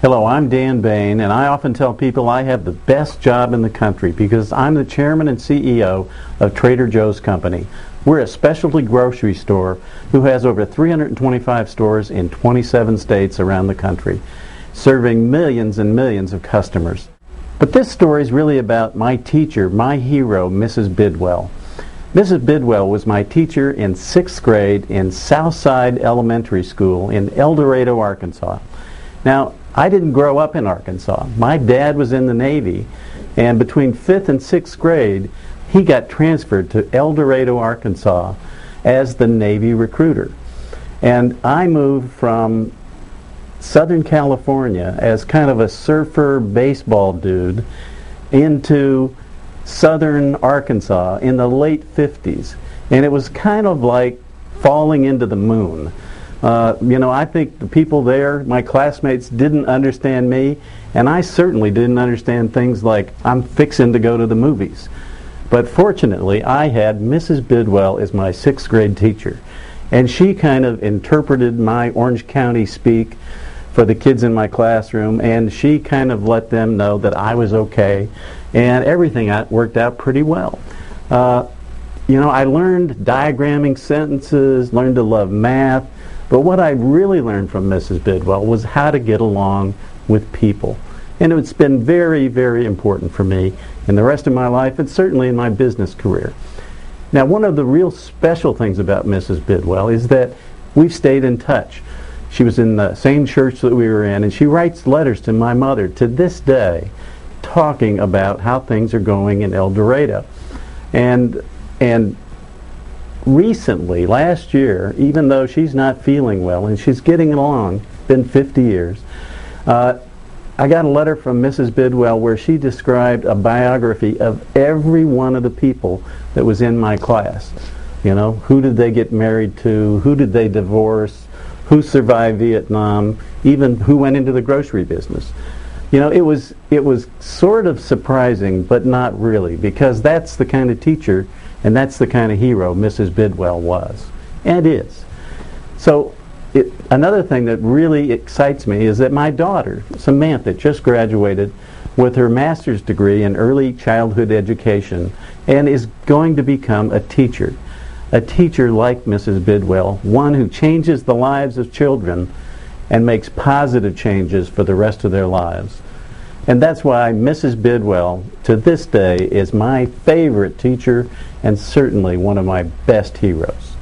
Hello, I'm Dan Bain, and I often tell people I have the best job in the country because I'm the chairman and CEO of Trader Joe's Company. We're a specialty grocery store who has over 325 stores in 27 states around the country, serving millions and millions of customers. But this story is really about my teacher, my hero, Mrs. Bidwell. Mrs. Bidwell was my teacher in 6th grade in Southside Elementary School in El Dorado, Arkansas. Now, I didn't grow up in Arkansas. My dad was in the Navy, and between 5th and 6th grade, he got transferred to El Dorado, Arkansas as the Navy recruiter. And I moved from Southern California as kind of a surfer baseball dude into Southern Arkansas in the late 50s. And it was kind of like falling into the moon. I think the people there, my classmates, didn't understand me, and I certainly didn't understand things like I'm fixing to go to the movies. But fortunately, I had Mrs. Bidwell as my 6th grade teacher, and she kind of interpreted my Orange County speak for the kids in my classroom, and she kind of let them know that I was okay, and everything worked out pretty well. I learned diagramming sentences, learned to love math, but what I really learned from Mrs. Bidwell was how to get along with people. And it's been very, very important for me in the rest of my life and certainly in my business career. Now, one of the real special things about Mrs. Bidwell is that we've stayed in touch. She was in the same church that we were in, and she writes letters to my mother to this day talking about how things are going in El Dorado. And recently, last year, even though she's not feeling well and she's getting along, been 50 years, I got a letter from Mrs. Bidwell where she described a biography of every one of the people that was in my class. Who did they get married to, who did they divorce, who survived Vietnam, even who went into the grocery business. It was sort of surprising, but not really, because that's the kind of teacher and that's the kind of hero Mrs. Bidwell was, and is. So another thing that really excites me is that my daughter, Samantha, just graduated with her master's degree in early childhood education and is going to become a teacher like Mrs. Bidwell, one who changes the lives of children and makes positive changes for the rest of their lives. And that's why Mrs. Bidwell, to this day, is my favorite teacher and certainly one of my best heroes.